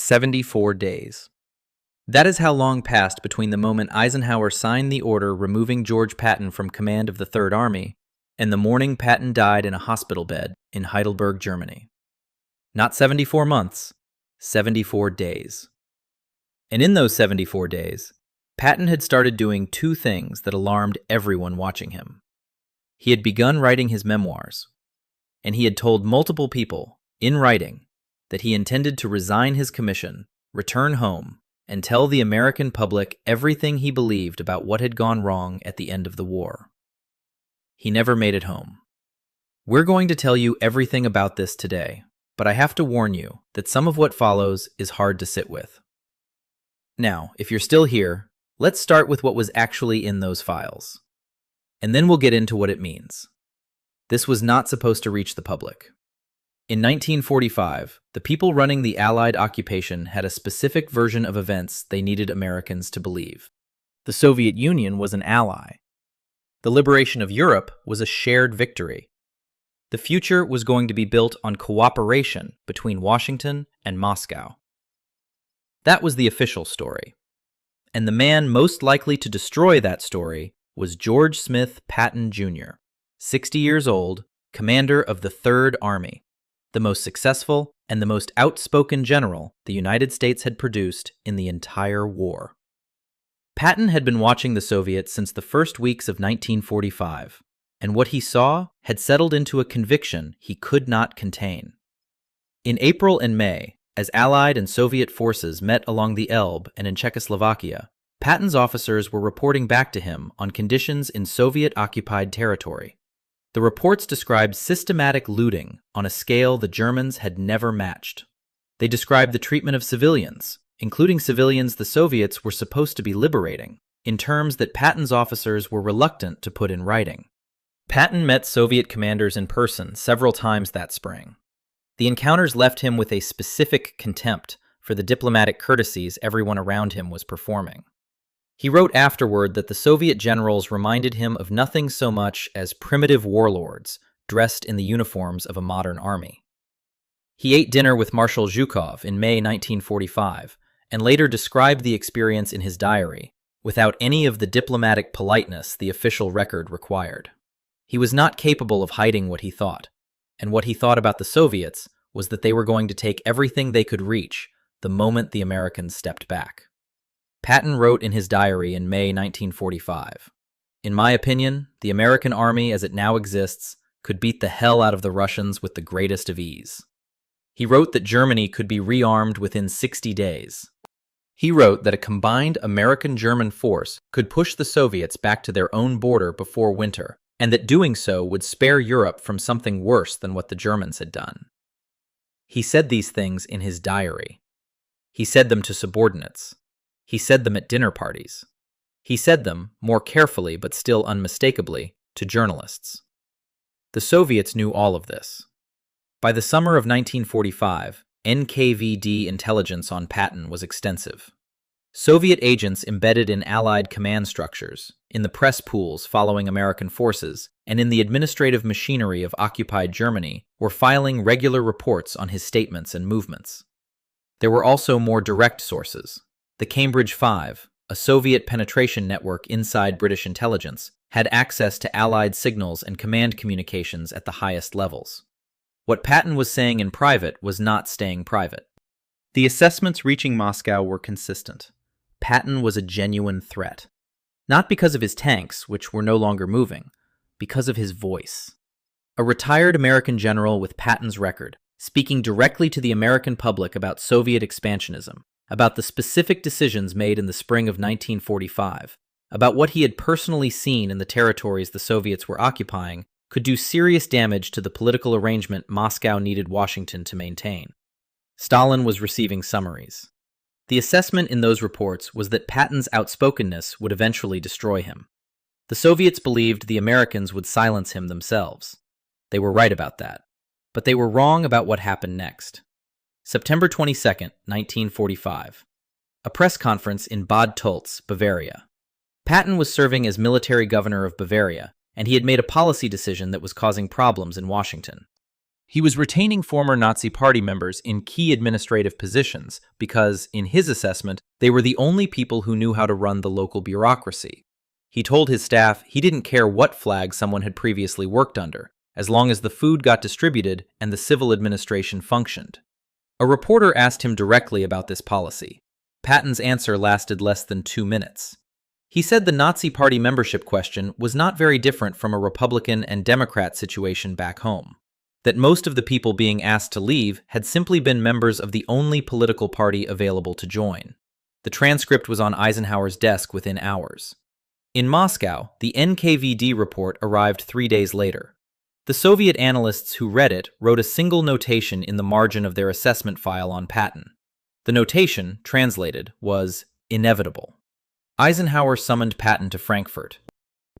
74 days. That is how long passed between the moment Eisenhower signed the order removing George Patton from command of the Third Army and the morning Patton died in a hospital bed in Heidelberg, Germany. Not 74 months, 74 days. And in those 74 days, Patton had started doing two things that alarmed everyone watching him. He had begun writing his memoirs, and he had told multiple people, in writing, that he intended to resign his commission, return home, and tell the American public everything he believed about what had gone wrong at the end of the war. He never made it home. We're going to tell you everything about this today, but I have to warn you that some of what follows is hard to sit with. Now, if you're still here, let's start with what was actually in those files. And then we'll get into what it means. This was not supposed to reach the public. In 1945, the people running the Allied occupation had a specific version of events they needed Americans to believe. The Soviet Union was an ally. The liberation of Europe was a shared victory. The future was going to be built on cooperation between Washington and Moscow. That was the official story. And the man most likely to destroy that story was George Smith Patton, Jr., 60 years old, commander of the Third Army, the most successful and the most outspoken general the United States had produced in the entire war. Patton had been watching the Soviets since the first weeks of 1945, and what he saw had settled into a conviction he could not contain. In April and May, as Allied and Soviet forces met along the Elbe and in Czechoslovakia, Patton's officers were reporting back to him on conditions in Soviet-occupied territory. The reports described systematic looting on a scale the Germans had never matched. They described the treatment of civilians, including civilians the Soviets were supposed to be liberating, in terms that Patton's officers were reluctant to put in writing. Patton met Soviet commanders in person several times that spring. The encounters left him with a specific contempt for the diplomatic courtesies everyone around him was performing. He wrote afterward that the Soviet generals reminded him of nothing so much as primitive warlords dressed in the uniforms of a modern army. He ate dinner with Marshal Zhukov in May 1945 and later described the experience in his diary without any of the diplomatic politeness the official record required. He was not capable of hiding what he thought, and what he thought about the Soviets was that they were going to take everything they could reach the moment the Americans stepped back. Patton wrote in his diary in May 1945, "In my opinion, the American army as it now exists could beat the hell out of the Russians with the greatest of ease." He wrote that Germany could be rearmed within 60 days. He wrote that a combined American-German force could push the Soviets back to their own border before winter, and that doing so would spare Europe from something worse than what the Germans had done. He said these things in his diary. He said them to subordinates. He said them at dinner parties. He said them, more carefully but still unmistakably, to journalists. The Soviets knew all of this. By the summer of 1945, NKVD intelligence on Patton was extensive. Soviet agents embedded in Allied command structures, in the press pools following American forces, and in the administrative machinery of occupied Germany were filing regular reports on his statements and movements. There were also more direct sources. The Cambridge Five, a Soviet penetration network inside British intelligence, had access to Allied signals and command communications at the highest levels. What Patton was saying in private was not staying private. The assessments reaching Moscow were consistent. Patton was a genuine threat. Not because of his tanks, which were no longer moving, because of his voice. A retired American general with Patton's record, speaking directly to the American public about Soviet expansionism, about the specific decisions made in the spring of 1945, about what he had personally seen in the territories the Soviets were occupying, could do serious damage to the political arrangement Moscow needed Washington to maintain. Stalin was receiving summaries. The assessment in those reports was that Patton's outspokenness would eventually destroy him. The Soviets believed the Americans would silence him themselves. They were right about that. But they were wrong about what happened next. September 22, 1945. A press conference in Bad Tölz, Bavaria. Patton was serving as military governor of Bavaria, and he had made a policy decision that was causing problems in Washington. He was retaining former Nazi Party members in key administrative positions because, in his assessment, they were the only people who knew how to run the local bureaucracy. He told his staff he didn't care what flag someone had previously worked under, as long as the food got distributed and the civil administration functioned. A reporter asked him directly about this policy. Patton's answer lasted less than 2 minutes. He said the Nazi Party membership question was not very different from a Republican and Democrat situation back home. That most of the people being asked to leave had simply been members of the only political party available to join. The transcript was on Eisenhower's desk within hours. In Moscow, the NKVD report arrived 3 days later. The Soviet analysts who read it wrote a single notation in the margin of their assessment file on Patton. The notation, translated, was inevitable. Eisenhower summoned Patton to Frankfurt.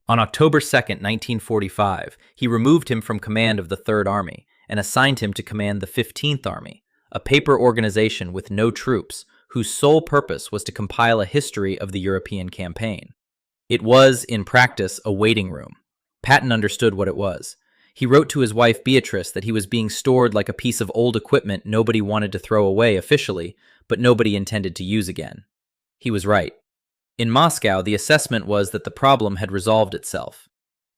On October 2, 1945, he removed him from command of the Third Army and assigned him to command the 15th Army, a paper organization with no troops, whose sole purpose was to compile a history of the European campaign. It was, in practice, a waiting room. Patton understood what it was. He wrote to his wife Beatrice that he was being stored like a piece of old equipment nobody wanted to throw away officially, but nobody intended to use again. He was right. In Moscow, the assessment was that the problem had resolved itself.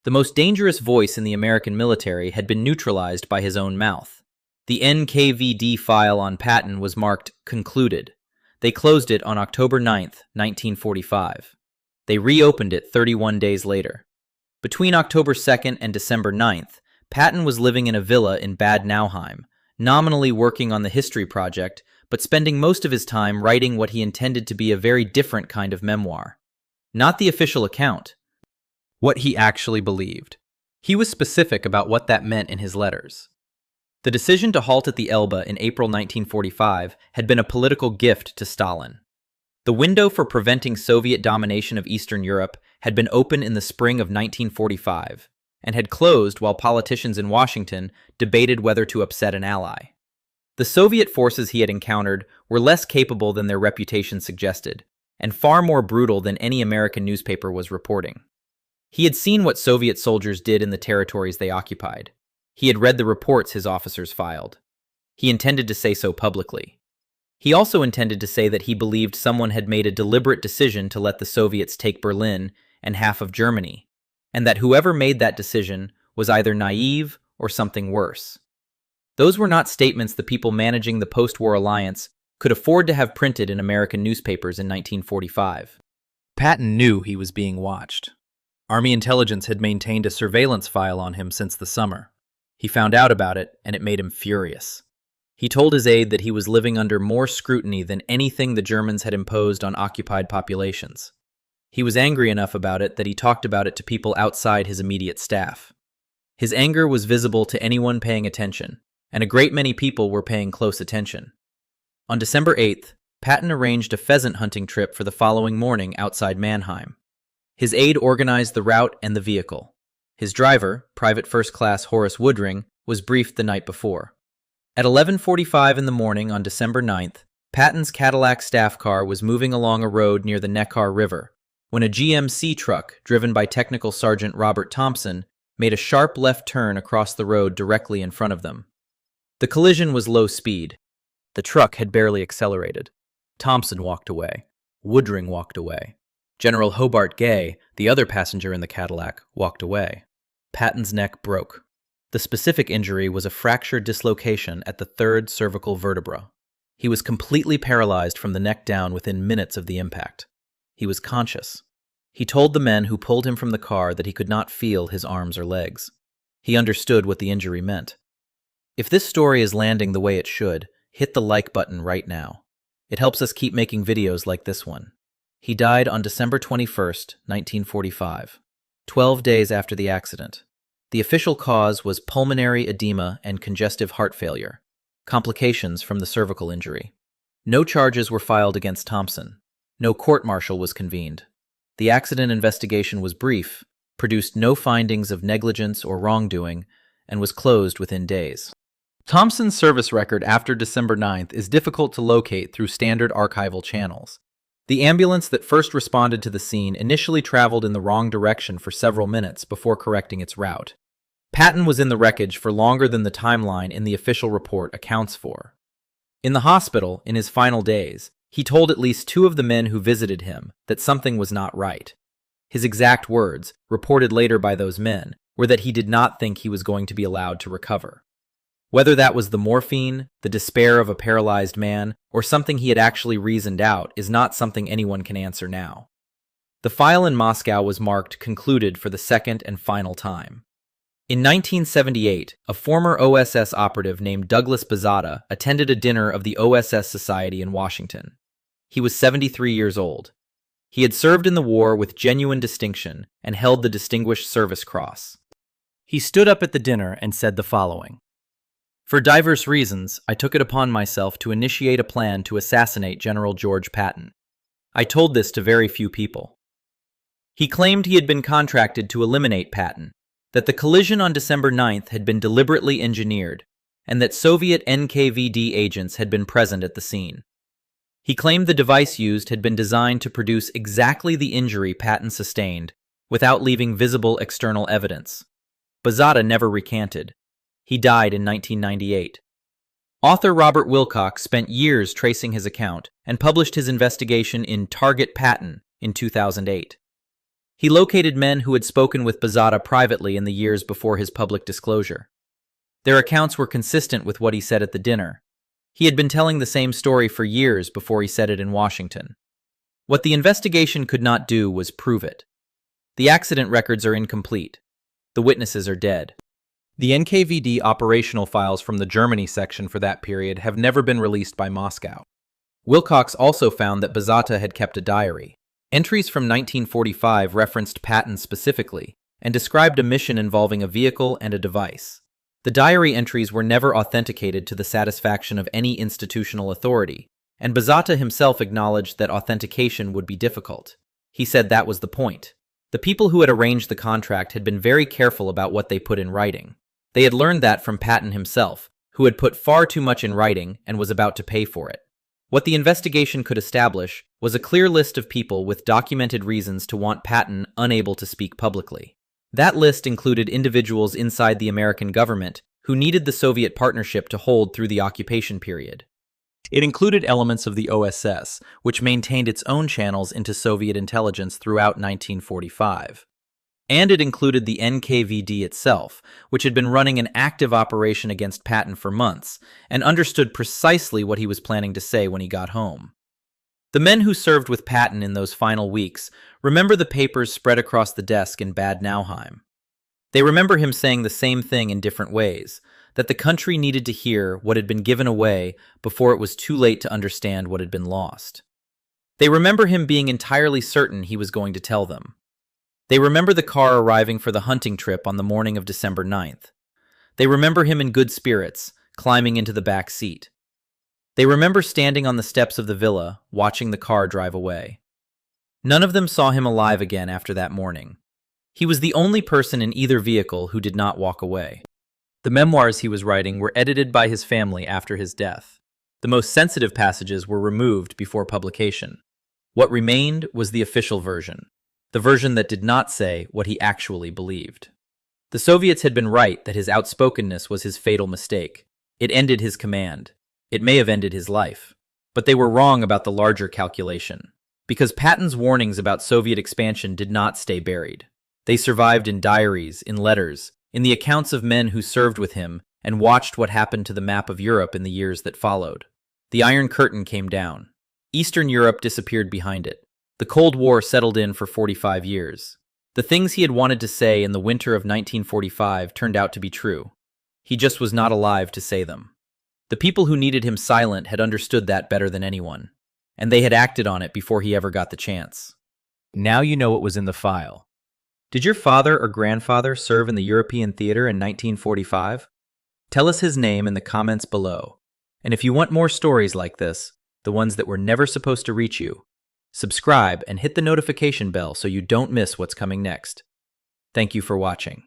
The most dangerous voice in the American military had been neutralized by his own mouth. The NKVD file on Patton was marked concluded. They closed it on October 9, 1945. They reopened it 31 days later. Between October 2nd and December 9th, Patton was living in a villa in Bad Nauheim, nominally working on the history project, but spending most of his time writing what he intended to be a very different kind of memoir. Not the official account. What he actually believed. He was specific about what that meant in his letters. The decision to halt at the Elbe in April 1945 had been a political gift to Stalin. The window for preventing Soviet domination of Eastern Europe had been open in the spring of 1945, and had closed while politicians in Washington debated whether to upset an ally. The Soviet forces he had encountered were less capable than their reputation suggested, and far more brutal than any American newspaper was reporting. He had seen what Soviet soldiers did in the territories they occupied. He had read the reports his officers filed. He intended to say so publicly. He also intended to say that he believed someone had made a deliberate decision to let the Soviets take Berlin and half of Germany, and that whoever made that decision was either naive or something worse. Those were not statements the people managing the post-war alliance could afford to have printed in American newspapers in 1945. Patton knew he was being watched. Army intelligence had maintained a surveillance file on him since the summer. He found out about it, and it made him furious. He told his aide that he was living under more scrutiny than anything the Germans had imposed on occupied populations. He was angry enough about it that he talked about it to people outside his immediate staff. His anger was visible to anyone paying attention, and a great many people were paying close attention. On December 8th, Patton arranged a pheasant hunting trip for the following morning outside Mannheim. His aide organized the route and the vehicle. His driver, Private First Class Horace Woodring, was briefed the night before. At 11:45 in the morning on December 9th, Patton's Cadillac staff car was moving along a road near the Neckar River when a GMC truck, driven by Technical Sergeant Robert Thompson, made a sharp left turn across the road directly in front of them. The collision was low speed. The truck had barely accelerated. Thompson walked away. Woodring walked away. General Hobart Gay, the other passenger in the Cadillac, walked away. Patton's neck broke. The specific injury was a fractured dislocation at the third cervical vertebra. He was completely paralyzed from the neck down within minutes of the impact. He was conscious. He told the men who pulled him from the car that he could not feel his arms or legs. He understood what the injury meant. If this story is landing the way it should, hit the like button right now. It helps us keep making videos like this one. He died on December 21st, 1945, 12 days after the accident. The official cause was pulmonary edema and congestive heart failure, complications from the cervical injury. No charges were filed against Thompson. No court-martial was convened. The accident investigation was brief, produced no findings of negligence or wrongdoing, and was closed within days. Thompson's service record after December 9th is difficult to locate through standard archival channels. The ambulance that first responded to the scene initially traveled in the wrong direction for several minutes before correcting its route. Patton was in the wreckage for longer than the timeline in the official report accounts for. In the hospital, in his final days, he told at least 2 of the men who visited him that something was not right. His exact words, reported later by those men, were that he did not think he was going to be allowed to recover. Whether that was the morphine, the despair of a paralyzed man, or something he had actually reasoned out is not something anyone can answer now. The file in Moscow was marked concluded for the second and final time. In 1978, a former OSS operative named Douglas Bazata attended a dinner of the OSS Society in Washington. He was 73 years old. He had served in the war with genuine distinction and held the Distinguished Service Cross. He stood up at the dinner and said the following: "For diverse reasons, I took it upon myself to initiate a plan to assassinate General George Patton. I told this to very few people." He claimed he had been contracted to eliminate Patton, that the collision on December 9th had been deliberately engineered, and that Soviet NKVD agents had been present at the scene. He claimed the device used had been designed to produce exactly the injury Patton sustained, without leaving visible external evidence. Bazata never recanted. He died in 1998. Author Robert Wilcox spent years tracing his account and published his investigation in Target Patton in 2008. He located men who had spoken with Bazata privately in the years before his public disclosure. Their accounts were consistent with what he said at the dinner. He had been telling the same story for years before he said it in Washington. What the investigation could not do was prove it. The accident records are incomplete. The witnesses are dead. The NKVD operational files from the Germany section for that period have never been released by Moscow. Wilcox also found that Bazata had kept a diary. Entries from 1945 referenced Patton specifically and described a mission involving a vehicle and a device. The diary entries were never authenticated to the satisfaction of any institutional authority, and Bazata himself acknowledged that authentication would be difficult. He said that was the point. The people who had arranged the contract had been very careful about what they put in writing. They had learned that from Patton himself, who had put far too much in writing and was about to pay for it. What the investigation could establish was a clear list of people with documented reasons to want Patton unable to speak publicly. That list included individuals inside the American government who needed the Soviet partnership to hold through the occupation period. It included elements of the OSS, which maintained its own channels into Soviet intelligence throughout 1945. And it included the NKVD itself, which had been running an active operation against Patton for months, and understood precisely what he was planning to say when he got home. The men who served with Patton in those final weeks remember the papers spread across the desk in Bad Nauheim. They remember him saying the same thing in different ways, that the country needed to hear what had been given away before it was too late to understand what had been lost. They remember him being entirely certain he was going to tell them. They remember the car arriving for the hunting trip on the morning of December 9th. They remember him in good spirits, climbing into the back seat. They remember standing on the steps of the villa, watching the car drive away. None of them saw him alive again after that morning. He was the only person in either vehicle who did not walk away. The memoirs he was writing were edited by his family after his death. The most sensitive passages were removed before publication. What remained was the official version, the version that did not say what he actually believed. The Soviets had been right that his outspokenness was his fatal mistake. It ended his command. It may have ended his life. But they were wrong about the larger calculation, because Patton's warnings about Soviet expansion did not stay buried. They survived in diaries, in letters, in the accounts of men who served with him and watched what happened to the map of Europe in the years that followed. The Iron Curtain came down. Eastern Europe disappeared behind it. The Cold War settled in for 45 years. The things he had wanted to say in the winter of 1945 turned out to be true. He just was not alive to say them. The people who needed him silent had understood that better than anyone, and they had acted on it before he ever got the chance. Now you know what was in the file. Did your father or grandfather serve in the European theater in 1945? Tell us his name in the comments below. And if you want more stories like this, the ones that were never supposed to reach you, subscribe and hit the notification bell so you don't miss what's coming next. Thank you for watching.